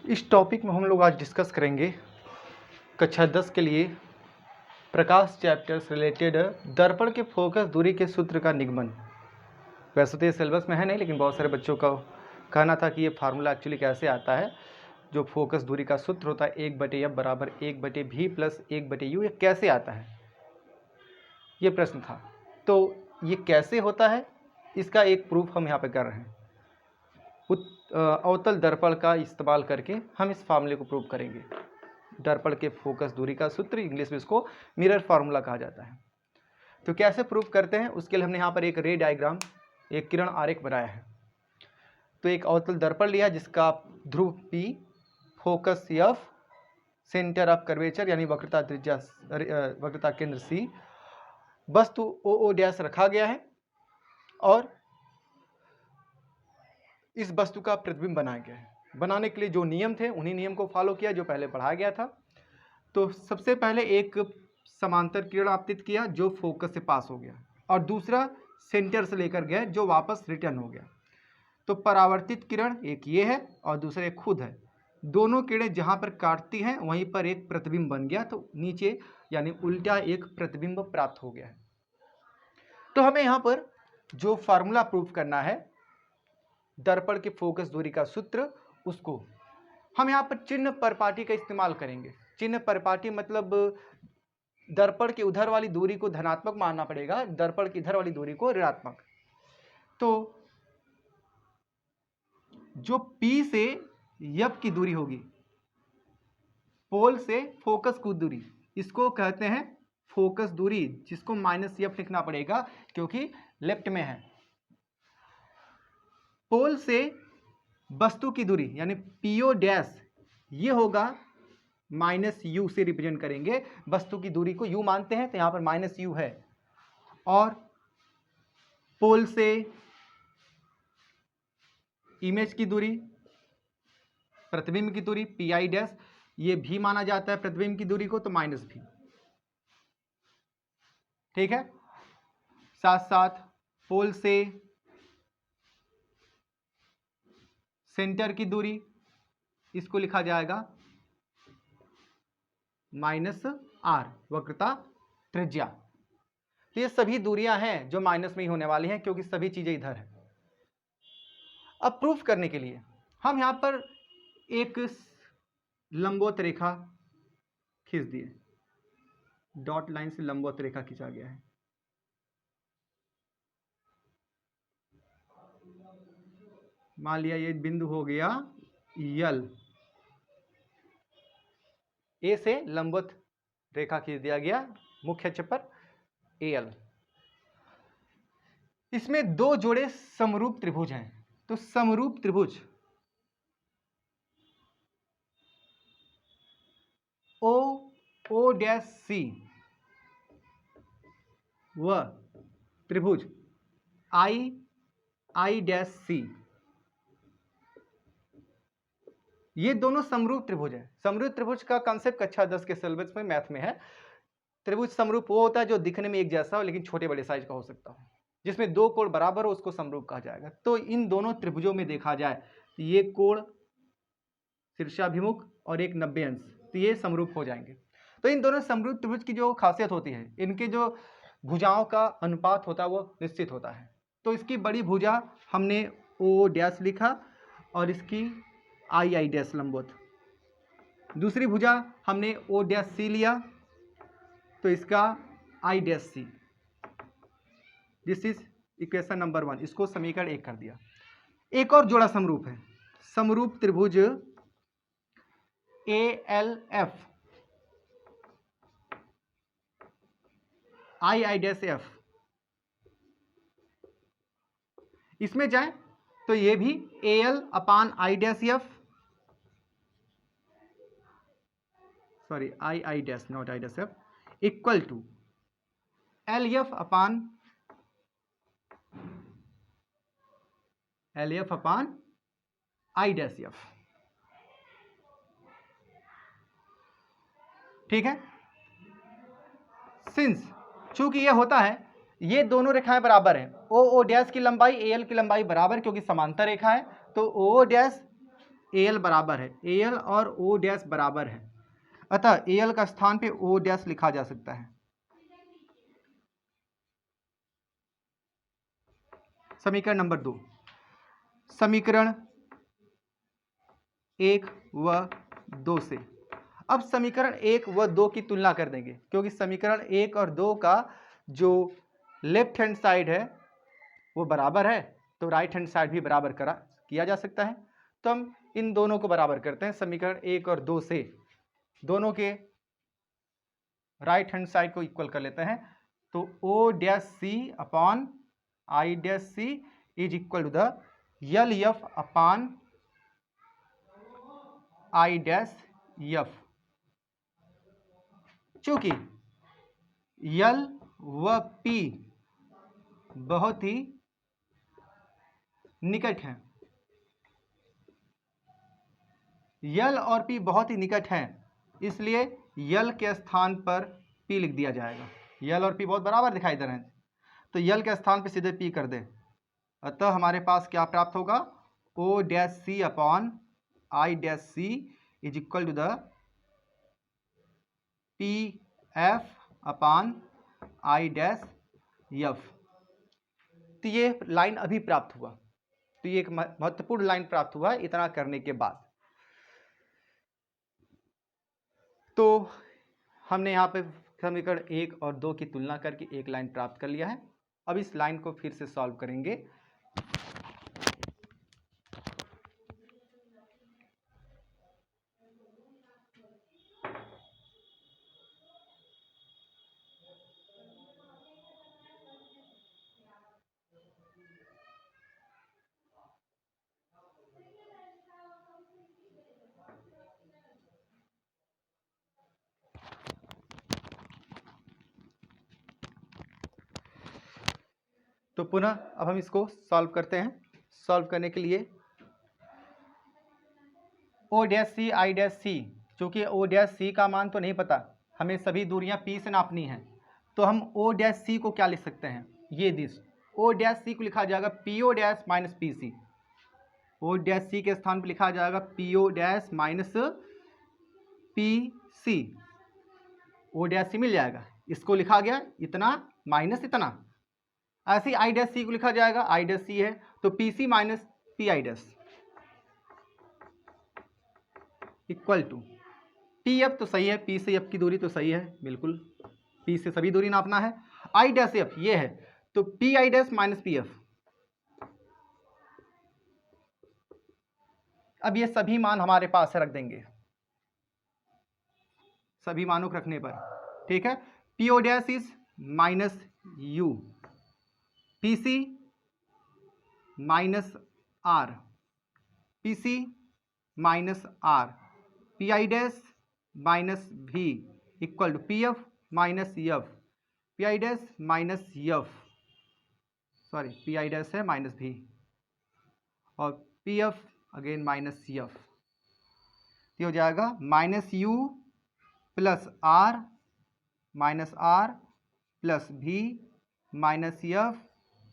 इस टॉपिक में हम लोग आज डिस्कस करेंगे कक्षा 10 के लिए प्रकाश चैप्टर से रिलेटेड दर्पण के फोकस दूरी के सूत्र का निगमन। वैसे तो ये सिलेबस में है नहीं, लेकिन बहुत सारे बच्चों का कहना था कि ये फार्मूला एक्चुअली कैसे आता है, जो फोकस दूरी का सूत्र होता है 1/f बराबर 1/v प्लस 1/u, ये कैसे आता है, ये प्रश्न था। तो ये कैसे होता है, इसका एक प्रूफ हम यहाँ पे कर रहे हैं। अवतल दर्पण का इस्तेमाल करके हम इस फार्मूले को प्रूव करेंगे। दर्पण के फोकस दूरी का सूत्र, इंग्लिश में इसको मिरर फार्मूला कहा जाता है। तो कैसे प्रूव करते हैं, उसके लिए हमने यहाँ पर एक रे डायग्राम, एक किरण आरेख बनाया है। तो एक अवतल दर्पण लिया जिसका ध्रुव P, focus F, centre of curvature यानी वक्रता त्रिज्या वक्रता केंद्र C, वस्तु OO डैश रखा गया है और इस वस्तु का प्रतिबिंब बनाया गया है। बनाने के लिए जो नियम थे उन्हीं नियम को फॉलो किया जो पहले पढ़ाया गया था। तो सबसे पहले एक समांतर किरण आपतित किया जो फोकस से पास हो गया, और दूसरा सेंटर से लेकर गया जो वापस रिटर्न हो गया। तो परावर्तित किरण एक ये है और दूसरा एक खुद है। दोनों किरणें जहाँ पर काटती हैं वहीं पर एक प्रतिबिंब बन गया, तो नीचे यानी उल्टा एक प्रतिबिंब प्राप्त हो गया है। तो हमें यहाँ पर जो फार्मूला प्रूफ करना है दर्पण के फोकस दूरी का सूत्र, उसको हम यहाँ पर चिन्ह परपाटी का इस्तेमाल करेंगे। चिन्ह परपाटी मतलब दर्पण की उधर वाली दूरी को धनात्मक मानना पड़ेगा, दर्पण की इधर वाली दूरी को ऋणात्मक। तो जो P से F की दूरी होगी, पोल से फोकस की दूरी, इसको कहते हैं फोकस दूरी, जिसको -F लिखना पड़ेगा क्योंकि लेफ्ट में है। पोल से वस्तु की दूरी यानी PO डैश, ये होगा -U से रिप्रेजेंट करेंगे। वस्तु की दूरी को U मानते हैं तो यहाँ पर -U है। और पोल से इमेज की दूरी, प्रतिबिंब की दूरी PI डैश, ये भी माना जाता है प्रतिबिंब की दूरी को, तो -V। ठीक है। साथ साथ पोल से सेंटर की दूरी, इसको लिखा जाएगा -R, वक्रता त्रिज्या। तो ये सभी दूरियां हैं जो माइनस में ही होने वाली हैं क्योंकि सभी चीजें इधर है। अब प्रूफ करने के लिए हम यहां पर एक लंबवत रेखा खींच दिए, डॉट लाइन से लंबवत रेखा खींचा गया है। मान लिया ये बिंदु हो गया L, A से लंबवत रेखा खींच दिया गया मुख्य अक्ष पर AL। इसमें दो जोड़े समरूप त्रिभुज हैं। तो समरूप त्रिभुज O डैश C व त्रिभुज I डैश C, ये दोनों समरूप त्रिभुज है। समरूप त्रिभुज का कांसेप्ट कक्षा 10 के सिलेबस में मैथ में है। त्रिभुज समरूप वो होता है जो दिखने में एक जैसा हो लेकिन छोटे बड़े साइज का हो सकता हो, जिसमें दो कोण बराबर हो, उसको समरूप कहा जाएगा। तो इन दोनों त्रिभुजों में देखा जाए तो ये कोण शीर्षाभिमुख और एक 90 अंश, तो ये समरूप हो जाएंगे। तो इन दोनों समरूप त्रिभुज की जो खासियत होती है, इनके जो भुजाओं का अनुपात होता है वो निश्चित होता है। तो इसकी बड़ी भुजा हमने O डैश लिखा और इसकी I डैश लंबवत। दूसरी भुजा हमने O डैश C लिया तो इसका I dash C। This is equation number 1, इसको समीकरण 1 कर दिया। एक और जोड़ा समरूप है, समरूप त्रिभुज ALF I डैश F। इसमें जाए तो ये भी AL upon I dash F, sorry I dash not I dash F, equal to LF upon I dash F। ठीक है। सिंस चूंकि ये होता है, ये दोनों रेखाएं बराबर हैं, O डैश की लंबाई AL की लंबाई बराबर, क्योंकि समांतर रेखा है, तो O डैश AL बराबर है, AL और O डैश बराबर है, अतः AL का स्थान पे O डैश लिखा जा सकता है। समीकरण नंबर 2, समीकरण 1 व 2 से अब समीकरण 1 व 2 की तुलना कर देंगे, क्योंकि समीकरण 1 और 2 का जो लेफ्ट हैंड साइड है वो बराबर है, तो राइट हैंड साइड भी बराबर किया जा सकता है। तो हम इन दोनों को बराबर करते हैं, समीकरण 1 और 2 से दोनों के राइट हैंड साइड को इक्वल कर लेते हैं। तो O dash C upon I dash C is equal to the LF upon I dash F। चूंकि L व P बहुत ही निकट हैं, L और P बहुत ही निकट हैं, इसलिए L के स्थान पर P लिख दिया जाएगा। L और P बहुत बराबर दिखाई दे रहे हैं, तो L के स्थान पर सीधे P कर दें। अतः हमारे पास क्या प्राप्त होगा, O dash C upon I dash C is equal to the PF upon I dash F। तो ये लाइन अभी प्राप्त हुआ, तो ये एक महत्वपूर्ण लाइन प्राप्त हुआ है इतना करने के बाद। तो हमने यहाँ पे समीकरण 1 और 2 की तुलना करके एक लाइन प्राप्त कर लिया है। अब इस लाइन को फिर से सॉल्व करेंगे। तो पुनः अब हम इसको सॉल्व करते हैं। सॉल्व करने के लिए O dash C I dash C, चूँकि O डैश C का मान तो नहीं पता, हमें सभी दूरियां P से नापनी है, तो हम O डैश C को क्या लिख सकते हैं, ये दिस O डैश C को लिखा जाएगा PO dash minus PC। O dash C के स्थान पर लिखा जाएगा PO dash minus PC। O dash C मिल जाएगा, इसको लिखा गया इतना माइनस इतना। ऐसे ही I डैश C को लिखा जाएगा, I डैश C है तो PC minus PI dash equal to PF तो सही है, P से F की दूरी तो सही है, बिल्कुल P से सभी दूरी नापना है। I डैश F ये है तो PI डैश माइनस PF। अब ये सभी मान हमारे पास रख देंगे, सभी मानों को रखने पर ठीक है। PO dash is minus U, PC minus R, PC minus R, PI dash minus V equal to PF minus F, PI dash minus F, sorry PI dash है माइनस V और PF अगेन माइनस F। ये हो जाएगा minus U plus R minus R plus V minus F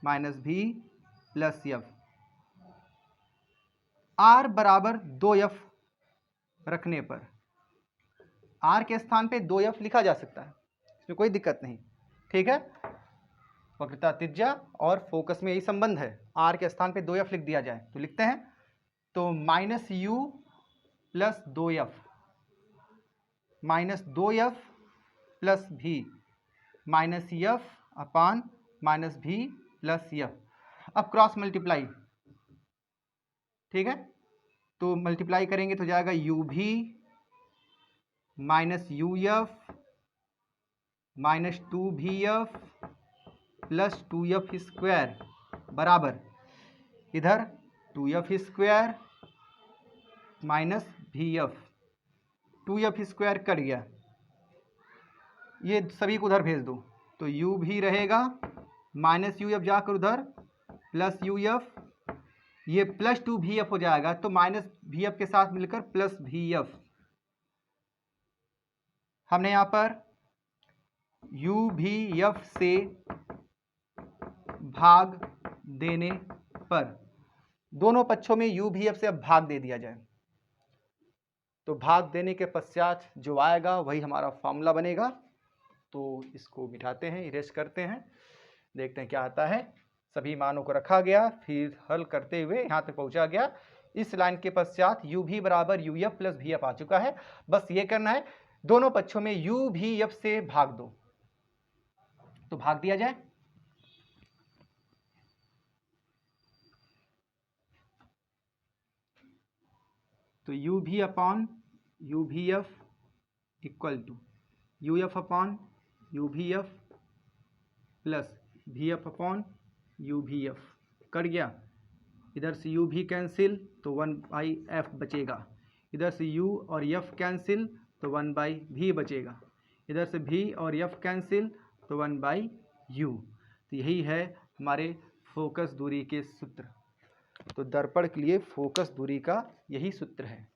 minus V plus F। R बराबर 2F रखने पर R के स्थान पे 2F लिखा जा सकता है, इसमें कोई दिक्कत नहीं, ठीक है। वक्रता त्रिज्या और फोकस में यही संबंध है, R के स्थान पे 2F लिख दिया जाए तो लिखते हैं। तो minus U plus 2F minus 2F plus V minus F upon minus V plus F। अब क्रॉस मल्टीप्लाई, ठीक है, तो मल्टीप्लाई करेंगे तो जाएगा UV minus UF minus 2VF plus 2F square बराबर इधर 2F square minus VF, 2F square cut गया, ये सभी को उधर भेज दो तो UV रहेगा माइनस UF जाकर उधर प्लस UF, ये प्लस 2VF हो जाएगा तो माइनस VF के साथ मिलकर प्लस VF। हमने यहाँ पर UVF से भाग देने पर दोनों पक्षों में UVF से अब भाग दे दिया जाए, तो भाग देने के पश्चात जो आएगा वही हमारा फॉर्मूला बनेगा। तो इसको मिटाते हैं, इरेज करते हैं, देखते हैं क्या आता है। सभी मानों को रखा गया, फिर हल करते हुए यहाँ तक पहुँचा गया। इस लाइन के पश्चात u भी बराबर u f plus v f आ चुका है। बस ये करना है, दोनों पक्षों में u भी f से भाग दो। तो भाग दिया जाए। तो u भी अपॉन u भी f equal to u f upon u भी f plus v f upon u भी f। कर गया। इधर से u भी कैंसिल तो 1/f बचेगा। इधर से u और f कैंसिल तो 1/v बचेगा। इधर से v और f कैंसिल तो 1/u। तो यही है हमारे फोकस दूरी के सूत्र। तो दर्पण के लिए फोकस दूरी का यही सूत्र है।